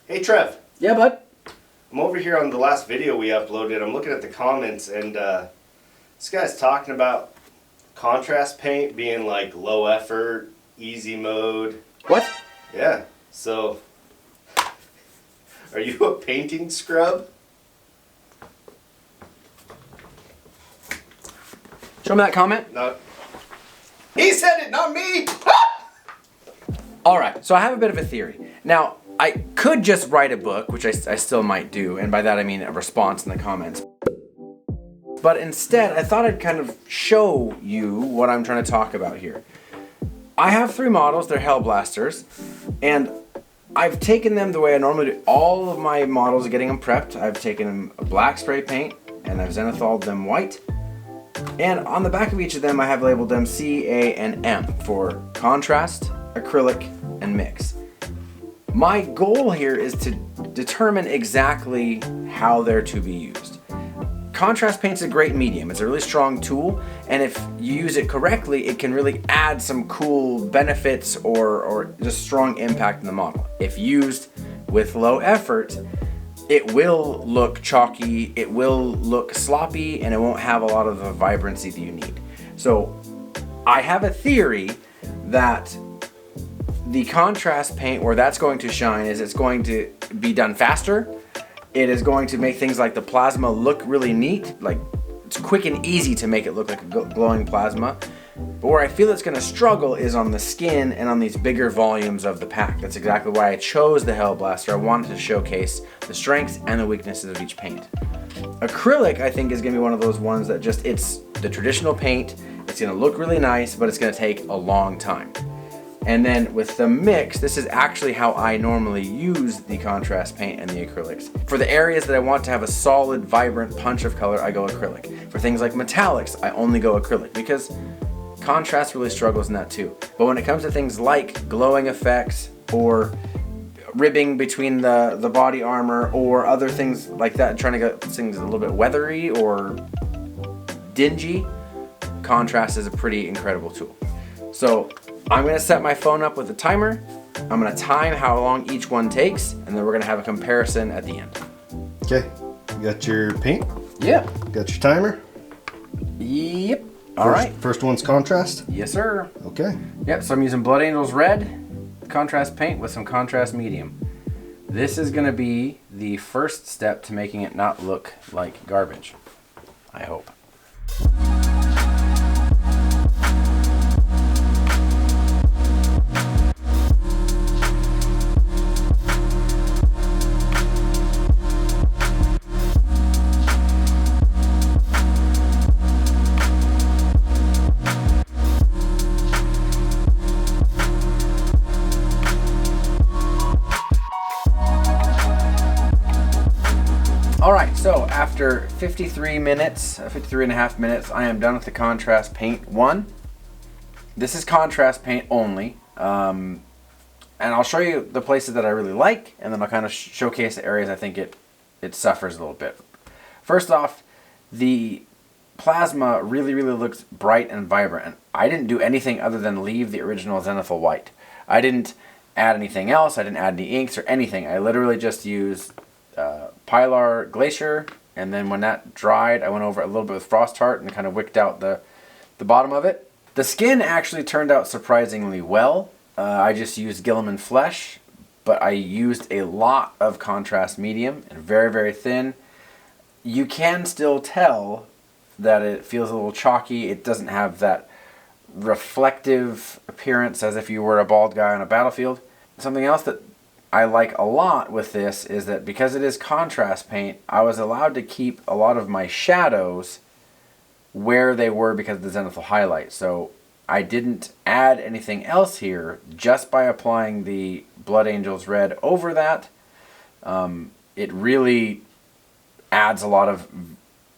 Hey Trev. Yeah, bud? I'm over here on the last video we uploaded. I'm looking at the comments and this guy's talking about contrast paint being like low effort, easy mode. What? Yeah, so are you a painting scrub? Show me that comment. No. He said it, not me! Alright, so I have a bit of a theory. Now, I could just write a book, which I still might do, and by that I mean a response in the comments. But instead, I thought I'd kind of show you what I'm trying to talk about here. I have 3 models, they're Hellblasters, and I've taken them the way I normally do. All of my models are getting them prepped. I've taken them a black spray paint, and I've zenithaled them white. And on the back of each of them, I have labeled them C, A, and M for contrast, acrylic, and mix. My goal here is to determine exactly how they're to be used. Contrast paint's a great medium. It's a really strong tool, and if you use it correctly, it can really add some cool benefits or just strong impact in the model. If used with low effort, it will look chalky, it will look sloppy, and it won't have a lot of the vibrancy that you need. So I have a theory that the contrast paint, where that's going to shine, is it's going to be done faster. It is going to make things like the plasma look really neat, like it's quick and easy to make it look like a glowing plasma. But where I feel it's going to struggle is on the skin and on these bigger volumes of the pack. That's exactly why I chose the Hellblaster. I wanted to showcase the strengths and the weaknesses of each paint. Acrylic, I think, is going to be one of those ones that just, it's the traditional paint. It's going to look really nice, but it's going to take a long time. And then with the mix, this is actually how I normally use the contrast paint and the acrylics. For the areas that I want to have a solid, vibrant punch of color, I go acrylic. For things like metallics, I only go acrylic because contrast really struggles in that too. But when it comes to things like glowing effects or ribbing between the body armor or other things like that, trying to get things a little bit weathery or dingy, contrast is a pretty incredible tool. So I'm going to set my phone up with a timer. I'm going to time how long each one takes, and then we're going to have a comparison at the end. Okay, you got your paint? Yep. Got your timer? Yep. All right. First one's contrast? Yes, sir. Okay. Yep, so I'm using Blood Angels Red contrast paint with some contrast medium. This is going to be the first step to making it not look like garbage, I hope. Alright, so after 53 and a half minutes, I am done with the contrast paint 1. This is contrast paint only, and I'll show you the places that I really like, and then I'll kind of showcase the areas I think it suffers a little bit. First off, the plasma really looks bright and vibrant, and I didn't do anything other than leave the original zenithal white. I didn't add anything else, I didn't add any inks or anything. I literally just used Pilar Glacier, and then when that dried, I went over it a little bit with Frost Heart and kind of wicked out the bottom of it. The skin actually turned out surprisingly well. I just used Gilliman Flesh, but I used a lot of contrast medium and very thin. You can still tell that it feels a little chalky. It doesn't have that reflective appearance as if you were a bald guy on a battlefield. Something else that I like a lot with this is that because it is contrast paint, I was allowed to keep a lot of my shadows where they were because of the zenithal highlight. So I didn't add anything else here, just by applying the Blood Angels Red over that. It really adds a lot of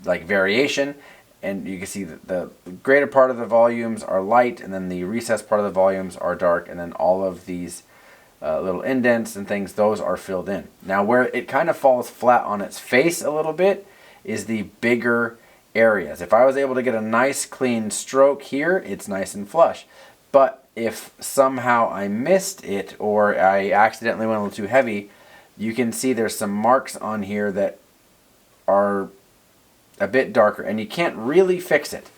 like variation, and you can see that the greater part of the volumes are light, and then the recessed part of the volumes are dark, and then all of these little indents and things, those are filled in. Now where it kind of falls flat on its face a little bit is the bigger areas. If I was able to get a nice clean stroke here, it's nice and flush. But if somehow I missed it or I accidentally went a little too heavy, you can see there's some marks on here that are a bit darker, and you can't really fix it.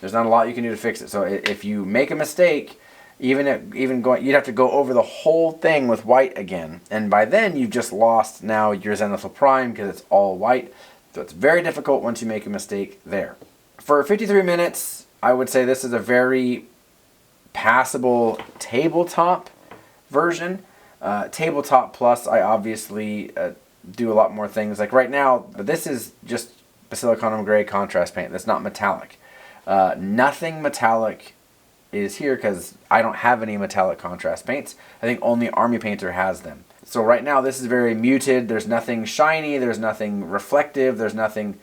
There's not a lot you can do to fix it. So if you make a mistake, you'd have to go over the whole thing with white again, and by then you've just lost now your zenithal prime because it's all white. So it's very difficult once you make a mistake there. For 53 minutes, I would say this is a very passable tabletop version. Tabletop plus, I obviously do a lot more things. Like right now, this is just silicon gray contrast paint. That's not metallic. Nothing metallic is here because I don't have any metallic contrast paints. I think only Army Painter has them. So right now this is very muted. There's nothing shiny, there's nothing reflective, there's nothing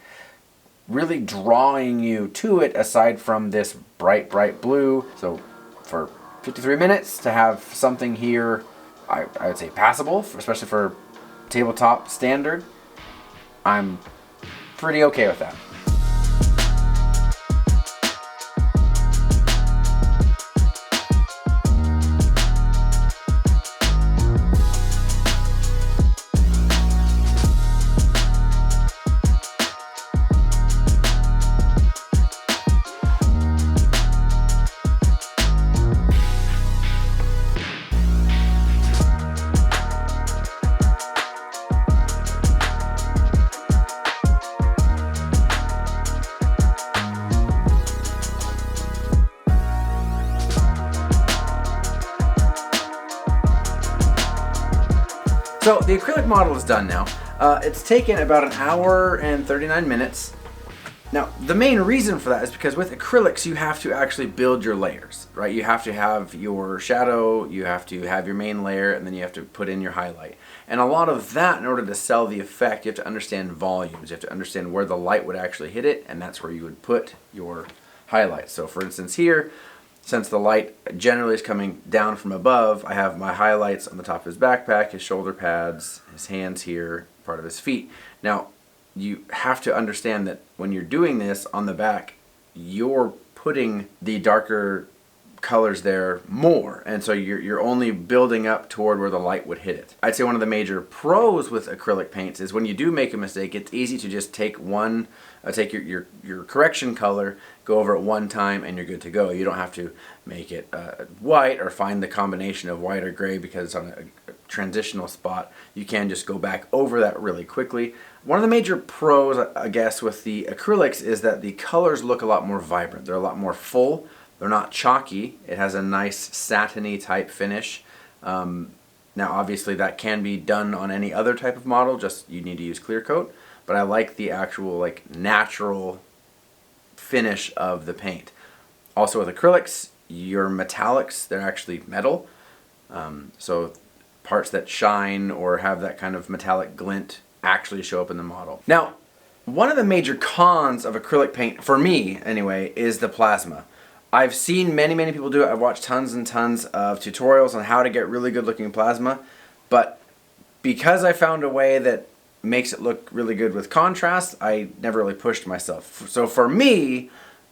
really drawing you to it aside from this bright, bright blue. So for 53 minutes to have something here, I would say passable, especially for tabletop standard, I'm pretty okay with that. So the acrylic model is done now. It's taken about an hour and 39 minutes. Now, the main reason for that is because with acrylics, you have to actually build your layers, right? You have to have your shadow, you have to have your main layer, and then you have to put in your highlight. And a lot of that, in order to sell the effect, you have to understand volumes. You have to understand where the light would actually hit it, and that's where you would put your highlight. So for instance here, since the light generally is coming down from above, I have my highlights on the top of his backpack, his shoulder pads, his hands here, part of his feet. Now, you have to understand that when you're doing this on the back, you're putting the darker colors there more, and so you're only building up toward where the light would hit it. I'd say one of the major pros with acrylic paints is when you do make a mistake, it's easy to just take your correction color, go over it one time, and you're good to go. You don't have to make it white or find the combination of white or gray because it's on a transitional spot. You can just go back over that really quickly. One of the major pros, I guess, with the acrylics is that the colors look a lot more vibrant. They're a lot more full. They're not chalky. It has a nice satiny type finish. Now obviously that can be done on any other type of model, just you need to use clear coat, but I like the actual like natural finish of the paint. Also with acrylics, your metallics, they're actually metal. So parts that shine or have that kind of metallic glint actually show up in the model. Now, one of the major cons of acrylic paint, for me anyway, is the plasma. I've seen many people do it. I've watched tons and tons of tutorials on how to get really good looking plasma, but because I found a way that makes it look really good with contrast, I never really pushed myself. So for me,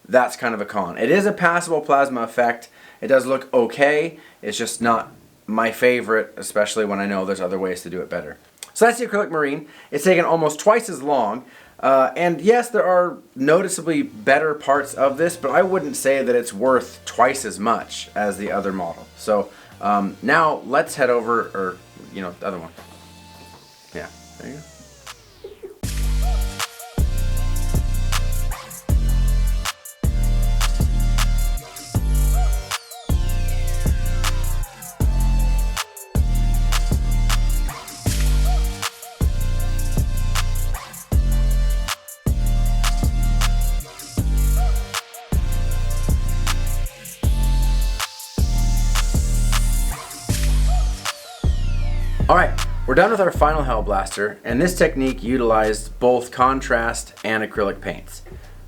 that's kind of a con. It is a passable plasma effect. It does look okay. It's just not my favorite, especially when I know there's other ways to do it better. So that's the acrylic marine. It's taken almost twice as long. And yes, there are noticeably better parts of this, but I wouldn't say that it's worth twice as much as the other model. So now let's head over, or the other one. Yeah, there you go. Alright, we're done with our final Hellblaster, and this technique utilized both contrast and acrylic paints.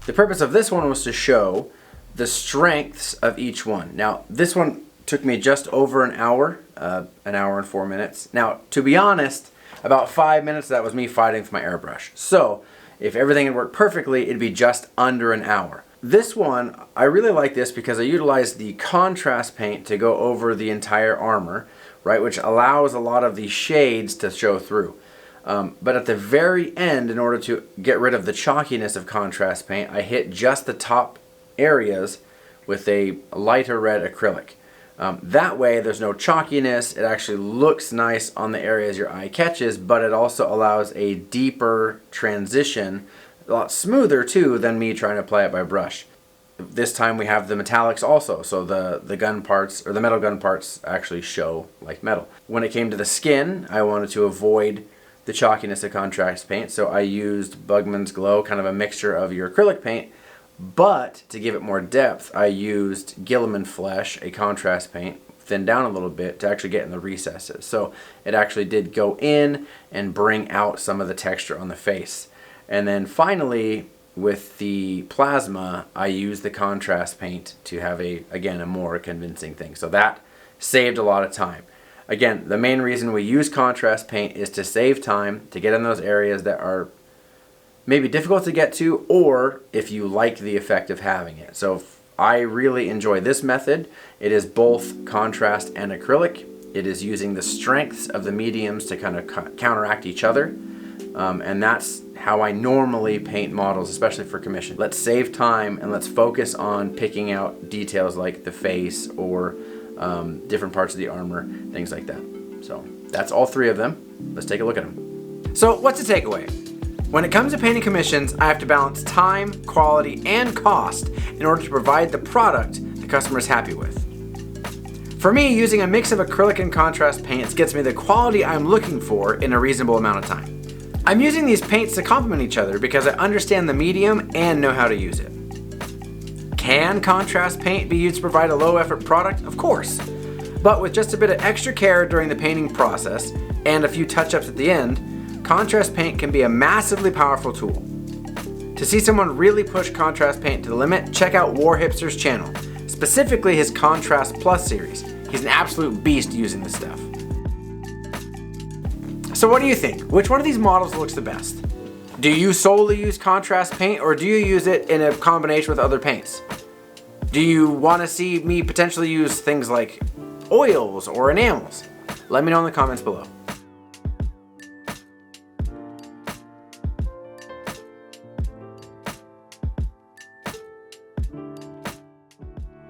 The purpose of this one was to show the strengths of each one. Now, this one took me just over an hour and 4 minutes. Now, to be honest, about 5 minutes of that was me fighting with my airbrush. So, if everything had worked perfectly, it'd be just under an hour. This one, I really like this because I utilized the contrast paint to go over the entire armor, right? Which allows a lot of the shades to show through. But at the very end, in order to get rid of the chalkiness of contrast paint, I hit just the top areas with a lighter red acrylic. That way there's no chalkiness, it actually looks nice on the areas your eye catches, but it also allows a deeper transition, a lot smoother too than me trying to apply it by brush. This time we have the metallics also, so the gun parts, or the metal gun parts, actually show like metal. When it came to the skin, I wanted to avoid the chalkiness of contrast paint, so I used Bugman's Glow, kind of a mixture of your acrylic paint, but to give it more depth, I used Gilliman Flesh, a contrast paint, thinned down a little bit to actually get in the recesses. So it actually did go in and bring out some of the texture on the face. And then finally, with the plasma, I used the contrast paint to have again, a more convincing thing. So that saved a lot of time. Again, the main reason we use contrast paint is to save time, to get in those areas that are maybe difficult to get to, or if you like the effect of having it. So I really enjoy this method. It is both contrast and acrylic. It is using the strengths of the mediums to kind of counteract each other. And that's how I normally paint models, especially for commission. Let's save time and let's focus on picking out details like the face or different parts of the armor, things like that. So that's all three of them. Let's take a look at them. So what's the takeaway? When it comes to painting commissions, I have to balance time, quality, and cost in order to provide the product the customer is happy with. For me, using a mix of acrylic and contrast paints gets me the quality I'm looking for in a reasonable amount of time. I'm using these paints to complement each other because I understand the medium and know how to use it. Can contrast paint be used to provide a low effort product? Of course. But with just a bit of extra care during the painting process and a few touch-ups at the end, contrast paint can be a massively powerful tool. To see someone really push contrast paint to the limit, check out War Hipster's channel, specifically his Contrast Plus series. He's an absolute beast using this stuff. So what do you think? Which one of these models looks the best? Do you solely use contrast paint, or do you use it in a combination with other paints? Do you want to see me potentially use things like oils or enamels? Let me know in the comments below.